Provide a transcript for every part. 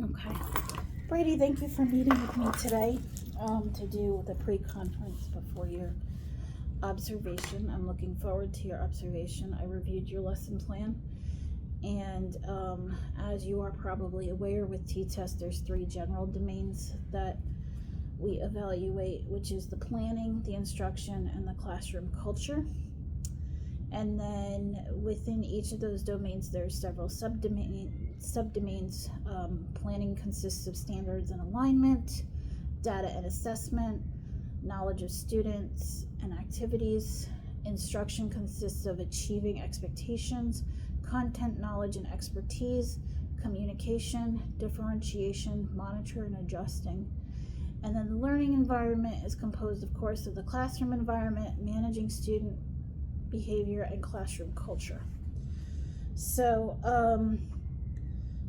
Okay. Brady, thank you for meeting with me today to do the pre-conference before your observation. I'm looking forward to your observation. I reviewed your lesson plan, and as you are probably aware, with T-Test, there's 3 general domains that we evaluate, which is the planning, the instruction, and the classroom culture. And then within each of those domains, there's several subdomains. Planning consists of standards and alignment, data and assessment, knowledge of students and activities. Instruction consists of achieving expectations, content, knowledge, and expertise, communication, differentiation, monitor, and adjusting. And then the learning environment is composed, of course, of the classroom environment, managing student behavior, and classroom culture. So,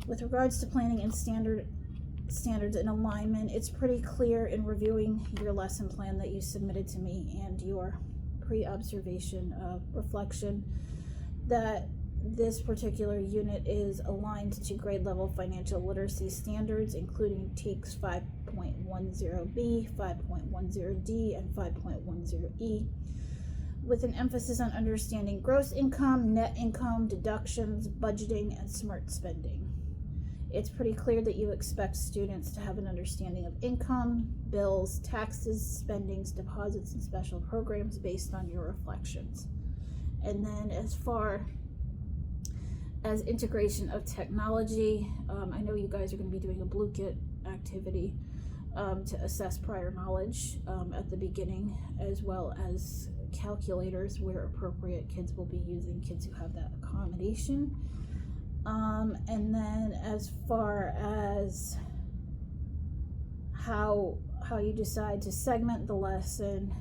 with regards to planning and standards and alignment, it's pretty clear in reviewing your lesson plan that you submitted to me and your pre-observation reflection that this particular unit is aligned to grade level financial literacy standards, including TEKS 5.10B, 5.10D, and 5.10E, with an emphasis on understanding gross income, net income, deductions, budgeting, and smart spending. It's pretty clear that you expect students to have an understanding of income, bills, taxes, spendings, deposits, and special programs based on your reflections. And then as far as integration of technology, I know you guys are going to be doing a Blue Kit activity to assess prior knowledge at the beginning, as well as calculators where appropriate. Kids will be using kids who have that accommodation. And then as far as how you decide to segment the lesson,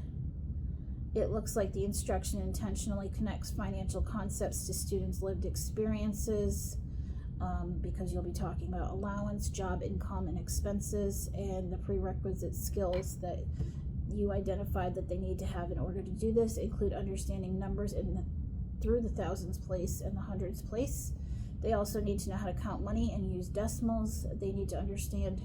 it looks like the instruction intentionally connects financial concepts to students' lived experiences, because you'll be talking about allowance, job income, and expenses, and the prerequisite skills that you identified that they need to have in order to do this include understanding numbers through the thousands place and the hundreds place. They also need to know how to count money and use decimals. They need to understand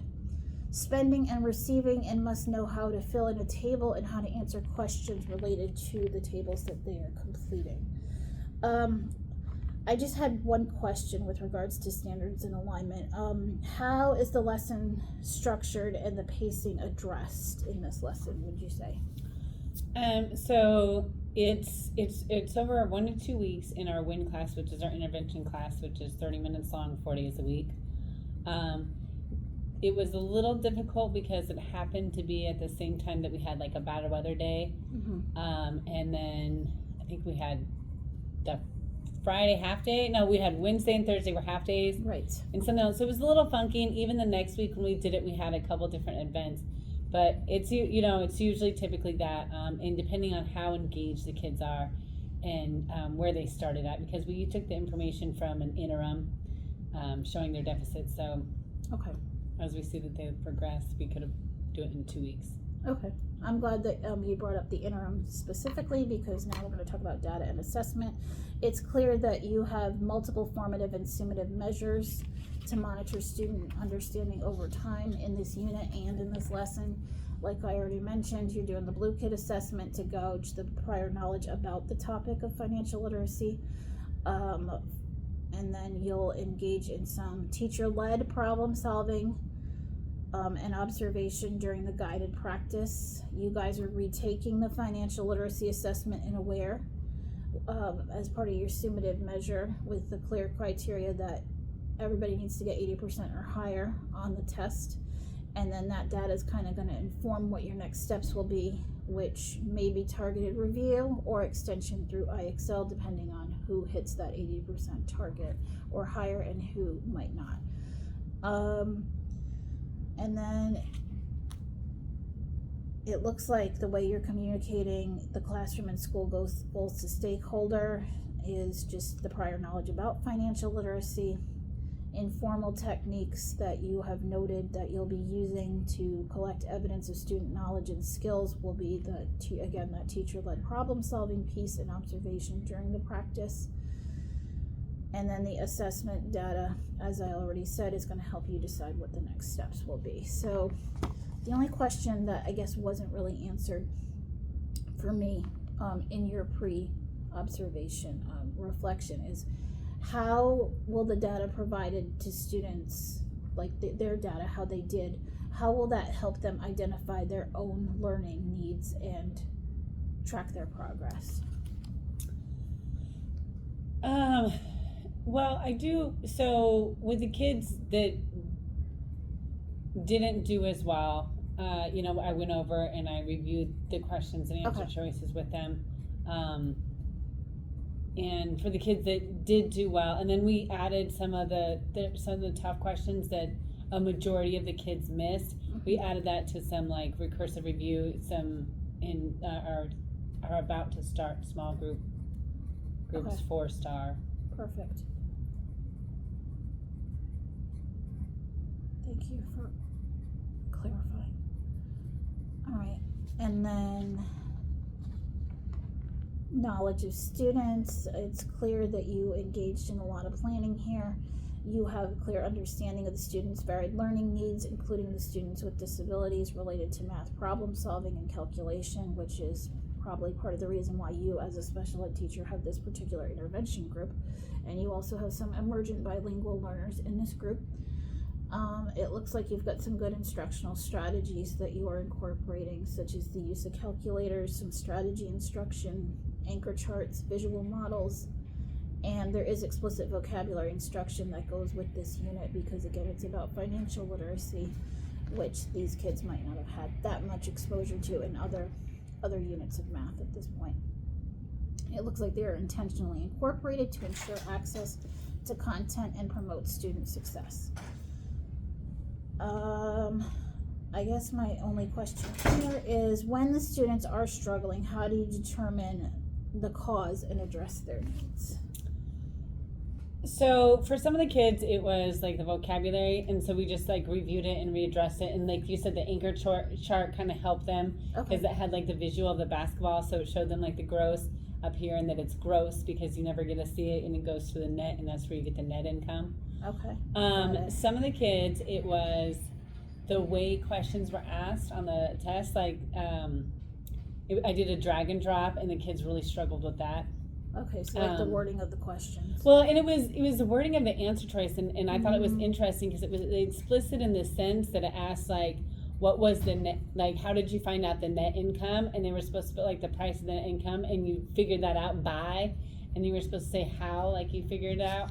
spending and receiving, and must know how to fill in a table and how to answer questions related to the tables that they are completing. I just had one question with regards to standards and alignment. How is the lesson structured and the pacing addressed in this lesson, would you say? So it's over 1 to 2 weeks in our WIN class, which is our intervention class, which is 30 minutes long, 4 days a week. It was a little difficult because it happened to be at the same time that we had like a bad weather day. And then I think we had the Friday half day. No, we had Wednesday and Thursday were half days. Right. And something else. So it was a little funky. And even the next week when we did it, we had a couple different events. But it's usually typically that, and depending on how engaged the kids are and where they started at, because we took the information from an interim showing their deficits. So okay, as we see that they progress, we could do it in 2 weeks. Okay, I'm glad that you brought up the interim specifically, because now we're going to talk about data and assessment. It's clear that you have multiple formative and summative measures to monitor student understanding over time in this unit and in this lesson. Like I already mentioned, you're doing the Blue Kit assessment to gauge the prior knowledge about the topic of financial literacy. And then you'll engage in some teacher-led problem solving and observation during the guided practice. You guys are retaking the financial literacy assessment in AWARE as part of your summative measure, with the clear criteria that everybody needs to get 80% or higher on the test. And then that data is kind of going to inform what your next steps will be, which may be targeted review or extension through IXL, depending on who hits that 80% target or higher and who might not. And then it looks like the way you're communicating the classroom and school goals to stakeholder is just the prior knowledge about financial literacy. Informal techniques that you have noted that you'll be using to collect evidence of student knowledge and skills will be that teacher-led problem solving piece and observation during the practice. And then the assessment data, as I already said, is going to help you decide what the next steps will be. So the only question that I guess wasn't really answered for me in your pre-observation reflection is, how will the data provided to students, like their data, how they did, how will that help them identify their own learning needs and track their progress? Well, I do. So with the kids that didn't do as well, I went over and I reviewed the questions and answer choices with them. And for the kids that did do well, and then we added some of the tough questions that a majority of the kids missed. We added that to some like recursive review, some in our about to start small groups, 4-star. Perfect. Thank you for clarifying. All right, and then knowledge of students. It's clear that you engaged in a lot of planning here. You have a clear understanding of the students' varied learning needs, including the students with disabilities related to math problem solving and calculation, which is probably part of the reason why you as a special ed teacher have this particular intervention group. And you also have some emergent bilingual learners in this group. It looks like you've got some good instructional strategies that you are incorporating, such as the use of calculators, some strategy instruction, anchor charts, visual models, and there is explicit vocabulary instruction that goes with this unit because, again, it's about financial literacy, which these kids might not have had that much exposure to in other units of math at this point. It looks like they are intentionally incorporated to ensure access to content and promote student success. I guess my only question here is, when the students are struggling, how do you determine the cause and address their needs? So for some of the kids, it was like the vocabulary, and so we just like reviewed it and readdressed it. And like you said, the anchor chart kind of helped them because it had like the visual of the basketball, so it showed them like the gross up here and that it's gross because you never get to see it, and it goes to the net, and that's where you get the net income. Okay. Some of the kids, it was the way questions were asked on the test. Like I did a drag and drop, and the kids really struggled with that. Okay, so like the wording of the questions. Well, and it was the wording of the answer choice, and I thought it was interesting because it was explicit in the sense that it asked like, what was the net, like how did you find out the net income, and they were supposed to put like the price of the net income, and you figured that out by, and you were supposed to say how like you figured it out,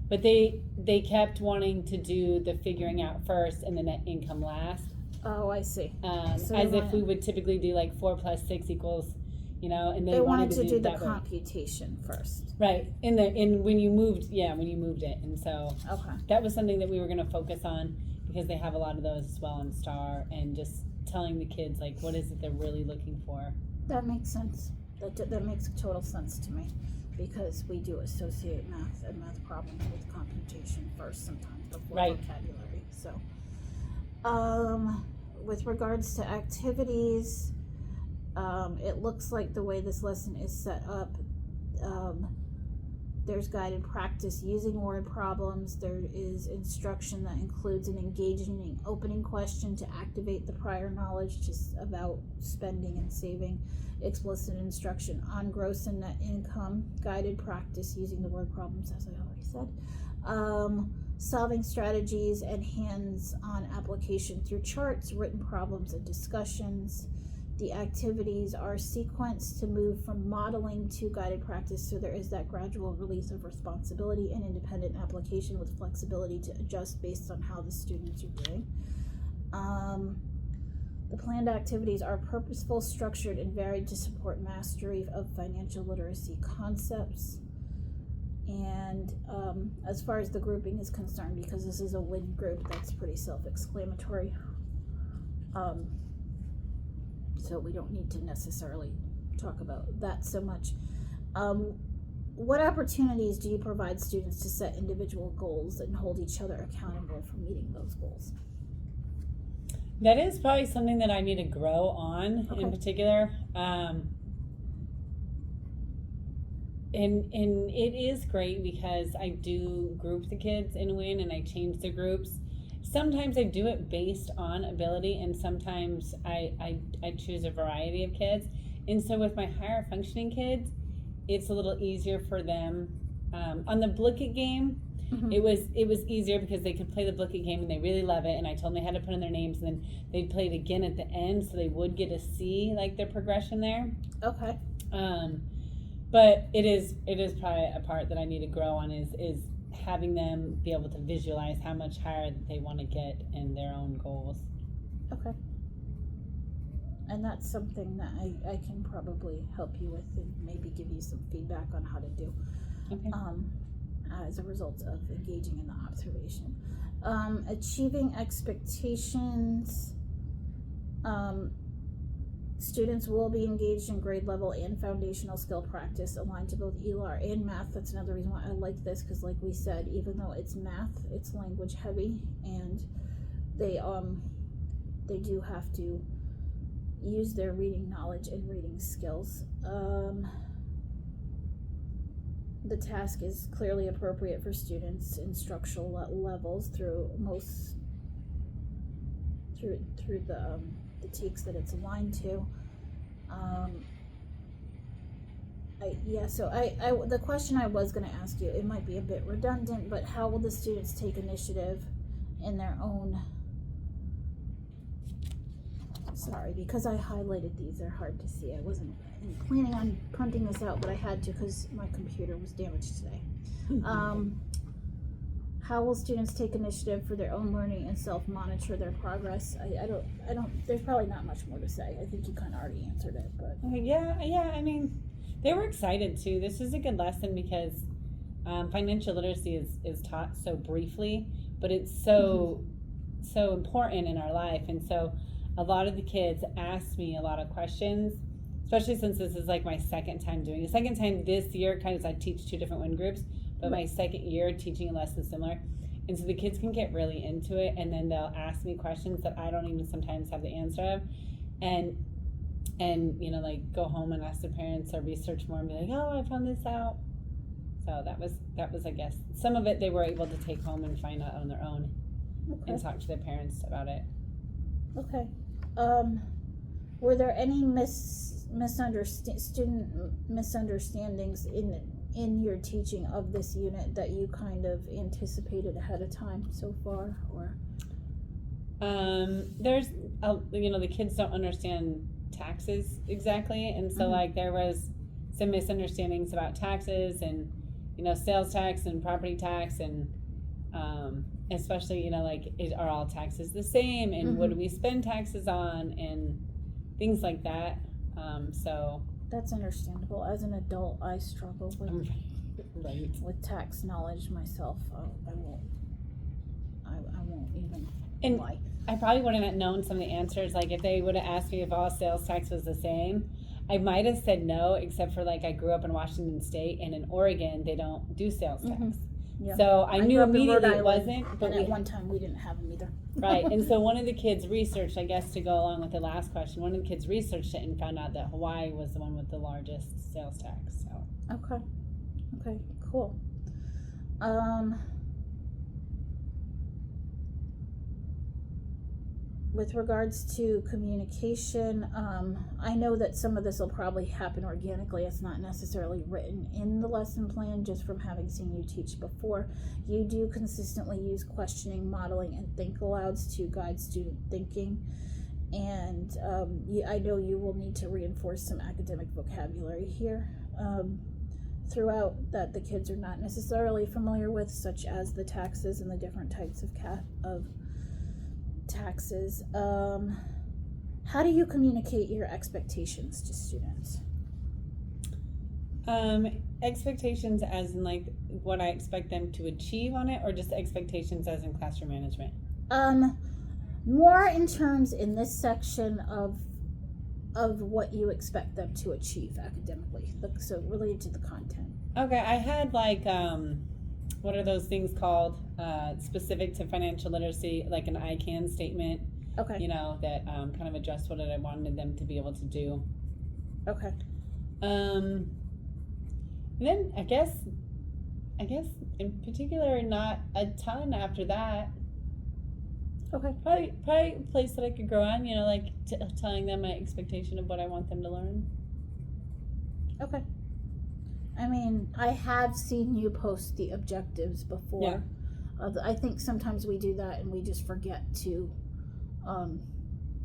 but they kept wanting to do the figuring out first and the net income last. Oh, I see. So as if we would typically do like 4 + 6 =, and they wanted to do the that computation first. Right. When you moved it. And so Okay. that was something that we were going to focus on because they have a lot of those as well in STAR, and just telling the kids like what is it they're really looking for. That makes sense. That makes total sense to me, because we do associate math and math problems with computation first sometimes before vocabulary. So with regards to activities, it looks like the way this lesson is set up, there's guided practice using word problems. There is instruction that includes an engaging opening question to activate the prior knowledge just about spending and saving, explicit instruction on gross and net income, guided practice using the word problems, as I already said, solving strategies and hands-on application through charts, written problems, and discussions. The activities are sequenced to move from modeling to guided practice, so there is that gradual release of responsibility and independent application with flexibility to adjust based on how the students are doing. The planned activities are purposeful, structured, and varied to support mastery of financial literacy concepts. And as far as the grouping is concerned, because this is a WIN group, that's pretty self-explanatory. So we don't need to necessarily talk about that so much. What opportunities do you provide students to set individual goals and hold each other accountable for meeting those goals? That is probably something that I need to grow on in particular. And it is great because I do group the kids in WIN and I change the groups. Sometimes I do it based on ability, and sometimes I choose a variety of kids. And so with my higher functioning kids, it's a little easier for them. On the Blicket game, Mhm. it was easier because they could play the Blicket game and they really love it. And I told them they had to put in their names, and then they'd play it again at the end, so they would get to see like their progression there. Okay. But it is probably a part that I need to grow on is having them be able to visualize how much higher they want to get in their own goals. Okay. And that's something that I can probably help you with and maybe give you some feedback on how to do. Okay. As a result of engaging in the observation. Achieving expectations. Students will be engaged in grade level and foundational skill practice aligned to both ELAR and math. That's another reason why I like this, because like we said, even though it's math, it's language heavy, and they do have to use their reading knowledge and reading skills. The task is clearly appropriate for students in structural levels through the TEKS that it's aligned to. The question I was going to ask you, it might be a bit redundant, but how will the students take initiative in their own? Sorry, because I highlighted these, they're hard to see. I wasn't planning on printing this out, but I had to because my computer was damaged today. How will students take initiative for their own learning and self-monitor their progress? I don't, there's probably not much more to say. I think you kind of already answered it, but. Yeah, I mean, they were excited too. This is a good lesson because financial literacy is taught so briefly, but it's so important in our life. And so a lot of the kids asked me a lot of questions, especially since this is like my second time doing it. Second time this year, kind of, I teach two different WIN groups, but my second year teaching a lesson similar. And so the kids can get really into it, and then they'll ask me questions that I don't even sometimes have the answer of. And like go home and ask their parents or research more and be like, oh, I found this out. So that was I guess some of it they were able to take home and find out on their own. Okay. And talk to their parents about it. Okay. Were there any student misunderstandings in your teaching of this unit that you kind of anticipated ahead of time so far, or? There's the kids don't understand taxes exactly, and so like there was some misunderstandings about taxes and sales tax and property tax, and especially are all taxes the same, and what do we spend taxes on, and things like that. So that's understandable. As an adult, I struggle with with tax knowledge myself. I won't even lie. I probably wouldn't have known some of the answers. Like if they would have asked me if all sales tax was the same, I might have said no, except for I grew up in Washington State, and in Oregon they don't do sales tax. Yeah. So I knew immediately it wasn't. But at one time we didn't have them either. Right, and so one of the kids researched, I guess to go along with the last question, one of the kids researched it and found out that Hawaii was the one with the largest sales tax. So. Okay, cool. With regards to communication, I know that some of this will probably happen organically. It's not necessarily written in the lesson plan, just from having seen you teach before. You do consistently use questioning, modeling, and think alouds to guide student thinking. And I know you will need to reinforce some academic vocabulary here throughout that the kids are not necessarily familiar with, such as the taxes and the different types of taxes. How do you communicate your expectations to students? Expectations as in what I expect them to achieve on it, or just expectations as in classroom management? More in terms in this section of what you expect them to achieve academically, so related to the content. Okay, I had what are those things called, specific to financial literacy, like an I can statement. Okay. That kind of addressed what I wanted them to be able to do. Okay. And then I guess in particular, not a ton after that. Okay. Probably a place that I could grow on, like telling them my expectation of what I want them to learn. Okay. I mean, I have seen you post the objectives before. Yeah. I think sometimes we do that and we just forget to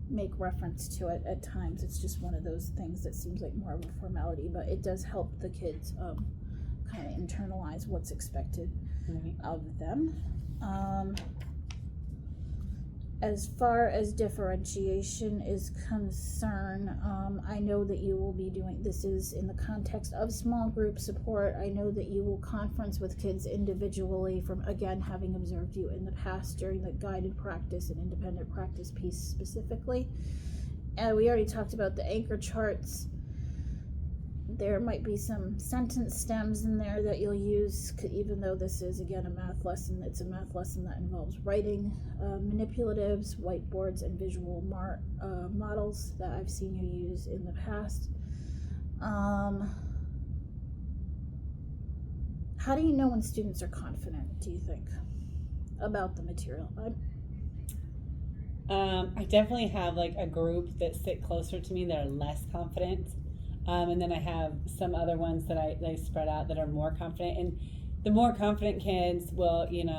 make reference to it at times. It's just one of those things that seems like more of a formality, but it does help the kids kind of internalize what's expected of them. As far as differentiation is concerned, I know that you will be doing, this is in the context of small group support. I know that you will conference with kids individually from, again, having observed you in the past during the guided practice and independent practice piece specifically. And we already talked about the anchor charts. There might be some sentence stems in there that you'll use, even though this is, again, a math lesson. It's a math lesson that involves writing, manipulatives, whiteboards, and visual models that I've seen you use in the past. How do you know when students are confident, do you think, about the material? I definitely have like a group that sit closer to me that are less confident. And then I have some other ones that I spread out that are more confident. And the more confident kids will, they'll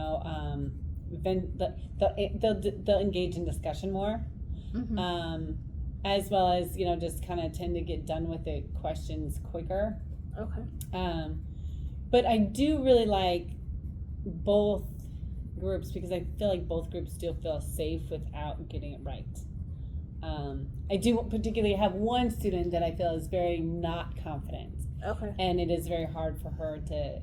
engage in discussion more, as well as, just kind of tend to get done with the questions quicker. Okay. But I do really like both groups because I feel like both groups still feel safe without getting it right. I do particularly have one student that I feel is very not confident. Okay. And it is very hard for her to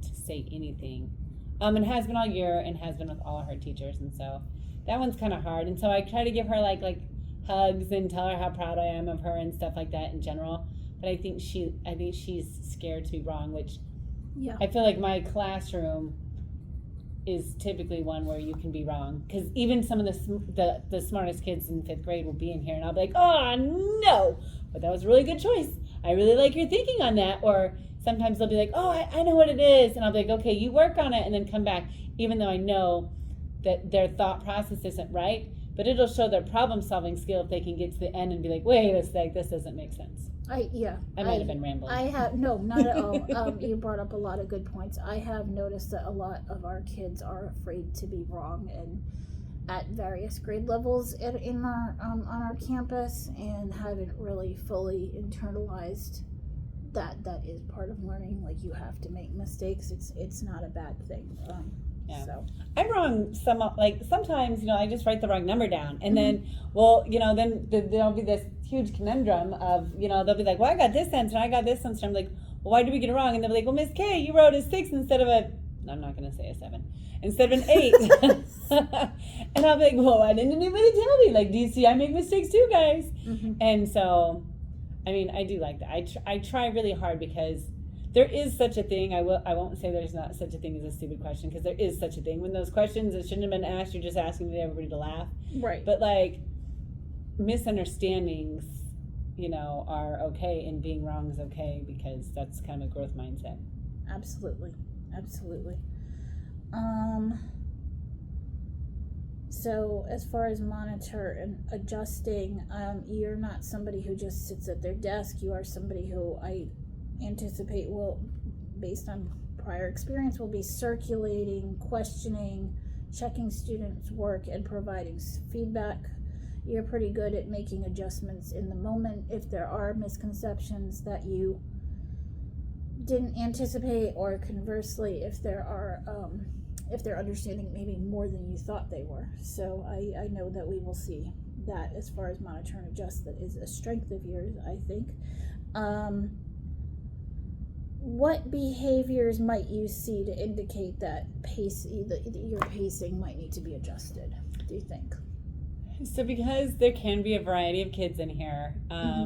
say anything. And has been all year and has been with all of her teachers. And so that one's kind of hard. And so I try to give her like hugs and tell her how proud I am of her and stuff like that in general. But I think she's scared to be wrong, which I feel like my classroom is typically one where you can be wrong, because even some of the smartest kids in 5th grade will be in here and I'll be like, oh no, but that was a really good choice, I really like your thinking on that. Or sometimes they'll be like, oh, I know what it is, and I'll be like, okay, you work on it and then come back, even though I know that their thought process isn't right, but it'll show their problem solving skill if they can get to the end and be like, wait a sec, this doesn't make sense. I might have been rambling. No, not at all. You brought up a lot of good points. I have noticed that a lot of our kids are afraid to be wrong, and at various grade levels in our on our campus, and haven't really fully internalized that is part of learning. Like, you have to make mistakes. It's not a bad thing. So I'm wrong. Sometimes I just write the wrong number down, and then then there'll be this huge conundrum of they'll be like, well, I got this answer, I got this answer. I'm like, well, why did we get it wrong? And they'll be like, well, Miss K, you wrote a 6 instead of I'm not going to say a 7, instead of an 8. And I'll be like, well, why didn't anybody tell me? Like, do you see I make mistakes too, guys? And so, I mean, I do like that. I try really hard, because there is such a thing. I won't say there's not such a thing as a stupid question, because there is such a thing. When those questions that shouldn't have been asked, you're just asking everybody to laugh. Right. But misunderstandings, are okay, and being wrong is okay, because that's kind of a growth mindset. Absolutely. So as far as monitor and adjusting, you're not somebody who just sits at their desk. You are somebody who I anticipate will, based on prior experience, will be circulating, questioning, checking students' work, and providing feedback. You're pretty good at making adjustments in the moment if there are misconceptions that you didn't anticipate, or conversely, if they're understanding maybe more than you thought they were. So I know that we will see that as far as monitor and adjust. That is a strength of yours, I think. What behaviors might you see to indicate that your pacing might need to be adjusted, do you think? So because there can be a variety of kids in here,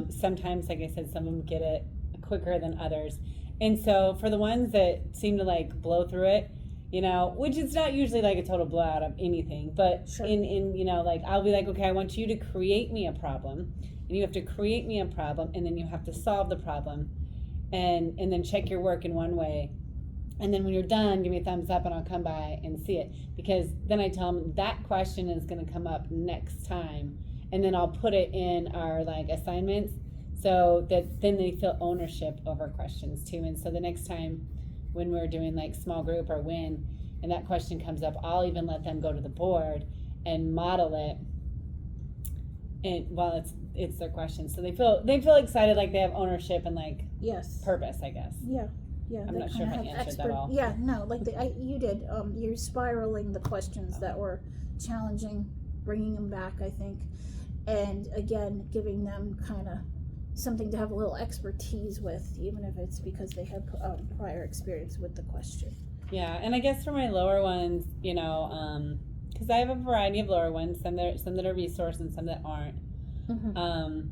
sometimes, like I said, some of them get it quicker than others. And so for the ones that seem to blow through it, which is not usually a total blowout of anything, but sure. I'll be like, okay, I want you to create me a problem, and you have to create me a problem, and then you have to solve the problem. and then check your work in one way. And then when you're done, give me a thumbs up and I'll come by and see it. Because then I tell them that question is going to come up next time. And then I'll put it in our like assignments so that then they feel ownership over questions too. And so the next time when we're doing like small group or when, and that question comes up, I'll even let them go to the board and model it. And well, it's their question. So they feel excited, like they have ownership and like Yes. purpose, I guess. Yeah. Yeah, I'm they not sure if I kinda have answered that all. Yeah, no, like you did. You're spiraling the questions that were challenging, bringing them back, I think, and again, giving them kind of something to have a little expertise with, even if it's because they had prior experience with the question. Yeah, and I guess for my lower ones, you know, because I have a variety of lower ones, some that are resource and some that aren't. Mm-hmm.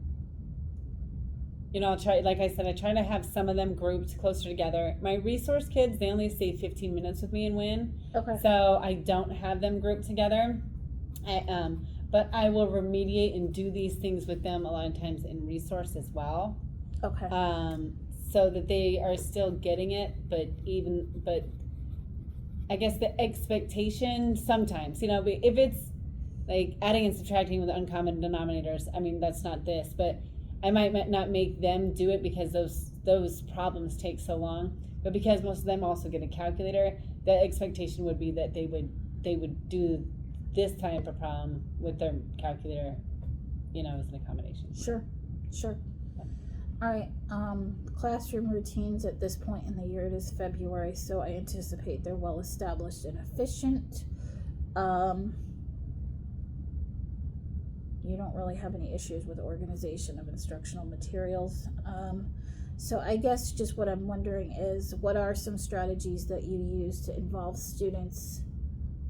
You know, I'll try, like I said, I try to have some of them grouped closer together. My resource kids, they only stay 15 minutes with me and win. Okay. So I don't have them grouped together. But I will remediate and do these things with them a lot of times in resource as well. Okay. So that they are still getting it, but I guess the expectation sometimes, you know, if it's like adding and subtracting with uncommon denominators, I mean, that's not this, but I might not make them do it because those problems take so long, but because most of them also get a calculator, the expectation would be that they would do this type of problem with their calculator, you know, as an accommodation. Sure. All right. Classroom routines at this point in the year, it is February, so I anticipate they're well established and efficient. You don't really have any issues with organization of instructional materials. So I guess just what I'm wondering is, what are some strategies that you use to involve students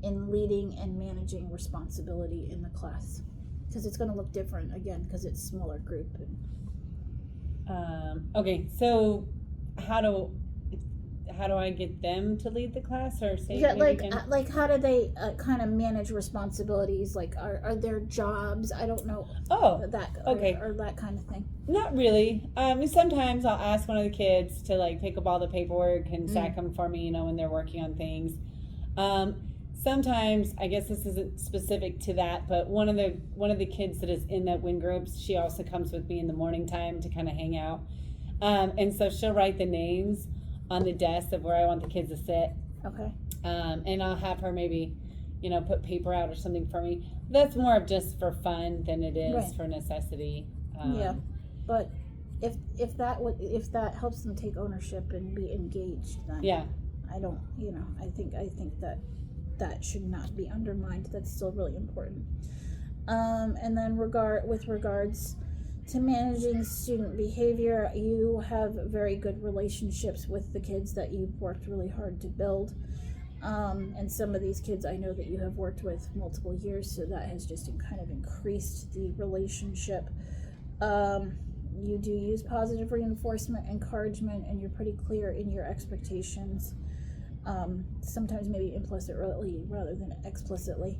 in leading and managing responsibility in the class? Because it's going to look different, again, because it's smaller group. Okay, so how do I get them to lead the class, or say like how do they kind of manage responsibilities? Like are there jobs? I don't know. That okay, or that kind of thing. Not really. Sometimes I'll ask one of the kids to like pick up all the paperwork and stack them for me, you know, when they're working on things. Sometimes, I guess this isn't specific to that, but one of the kids that is in that WIN groups, she also comes with me in the morning time to kind of hang out, and so she'll write the names on the desk of where I want the kids to sit. Okay. And I'll have her maybe, you know, put paper out or something for me. That's more of just for fun than it is for necessity. Yeah, but if that helps them take ownership and be engaged, then I don't, you know, I think that should not be undermined. That's still really important. And then with regards to managing student behavior, you have very good relationships with the kids that you've worked really hard to build. And some of these kids I know that you have worked with multiple years, so that has just kind of increased the relationship. You do use positive reinforcement, encouragement, and you're pretty clear in your expectations. Sometimes maybe implicitly rather than explicitly.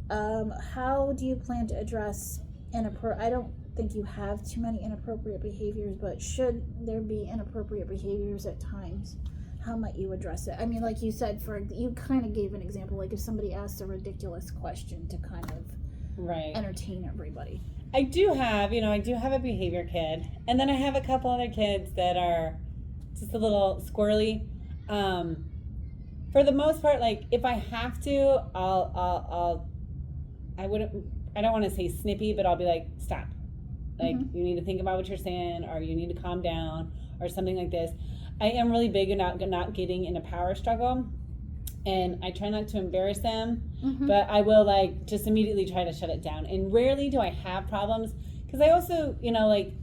How do you plan to address I don't think you have too many inappropriate behaviors, but should there be inappropriate behaviors at times, how might you address it? I mean, like you said, you kind of gave an example, like if somebody asks a ridiculous question to kind of entertain everybody. I do have a behavior kid, and then I have a couple other kids that are just a little squirrely. For the most part, like if I have to, I don't want to say snippy, but I'll be like, stop. Like, you need to think about what you're saying, or you need to calm down, or something like this. I am really big about not getting in a power struggle, and I try not to embarrass them, but I will like just immediately try to shut it down. And rarely do I have problems, because I also, you know, like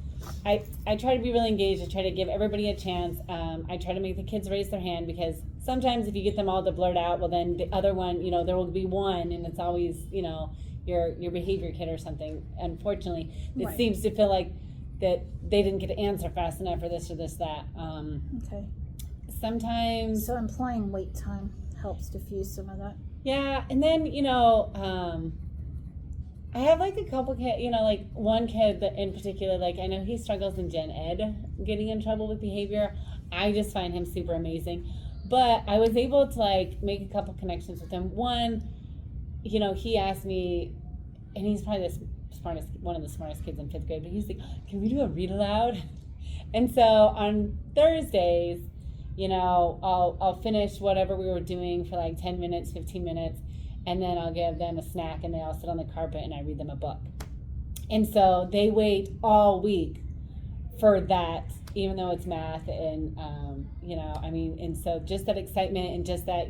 I try to be really engaged. I try to give everybody a chance. I try to make the kids raise their hand, because sometimes if you get them all to blurt out, well then the other one, you know, there will be one, and it's always, you know, your behavior kid or something. Unfortunately, it seems to feel like that they didn't get to answer fast enough, or this or this, that. Okay. Sometimes. So employing wait time helps diffuse some of that. Yeah, and then, you know, I have like a couple kids, like one kid that in particular, like I know he struggles in Gen Ed, getting in trouble with behavior. I just find him super amazing. But I was able to like make a couple connections with him. One, he asked me, and he's probably one of the smartest kids in 5th grade, but he's like, can we do a read aloud? And so on Thursdays, I'll finish whatever we were doing for like 10 minutes, 15 minutes, and then I'll give them a snack and they all sit on the carpet and I read them a book. And so they wait all week for that, even though it's math and, and so just that excitement and just that,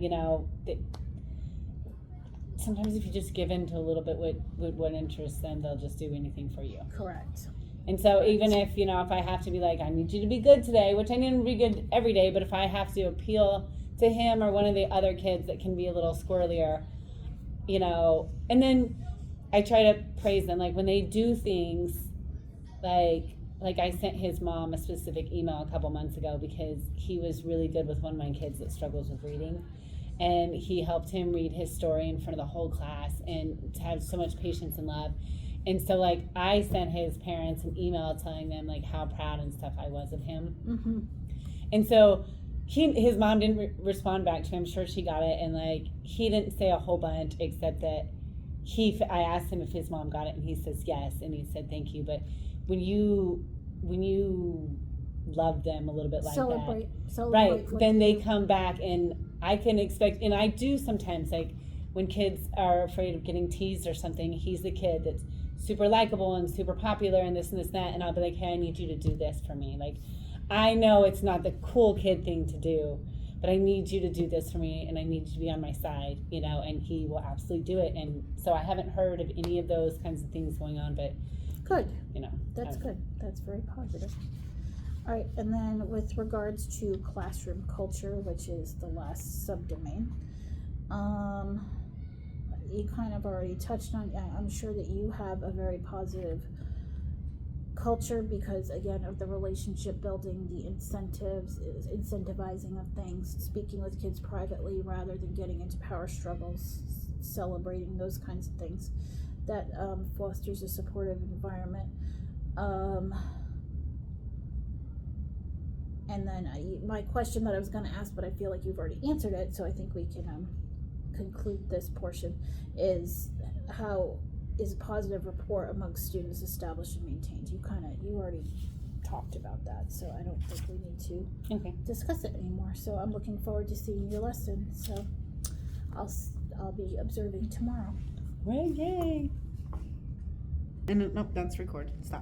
sometimes if you just give in to a little bit what interests them, they'll just do anything for you. Correct. And so even if, if I have to be like, I need you to be good today, which I need to be good every day, but if I have to appeal to him or one of the other kids that can be a little squirrelier, and then I try to praise them. Like when they do things, like I sent his mom a specific email a couple months ago because he was really good with one of my kids that struggles with reading. And he helped him read his story in front of the whole class and to have so much patience and love. And so like I sent his parents an email telling them like how proud and stuff I was of him. Mm-hmm. And so his mom didn't respond back to him. I'm sure she got it. And like he didn't say a whole bunch except that I asked him if his mom got it and he says yes. And he said, thank you. But when you love them a little bit like celebrate right, then they come back and I can expect, and I do sometimes, like when kids are afraid of getting teased or something, he's the kid that's super likable and super popular and this and this and that, and I'll be like, hey, I need you to do this for me. Like, I know it's not the cool kid thing to do, but I need you to do this for me and I need you to be on my side, and he will absolutely do it. And so I haven't heard of any of those kinds of things going on, but good. That's good. That's very positive. All right, and then with regards to classroom culture, which is the last subdomain, you kind of already touched on, I'm sure that you have a very positive culture because, again, of the relationship building, the incentivizing of things, speaking with kids privately rather than getting into power struggles, celebrating those kinds of things. That fosters a supportive environment. And then my question that I was going to ask, but I feel like you've already answered it, so I think we can conclude this portion, is how is positive rapport amongst students established and maintained? You already talked about that, so I don't think we need to discuss it anymore. So I'm looking forward to seeing your lesson. So I'll be observing tomorrow. Well, yay! And nope, that's recorded. Stop.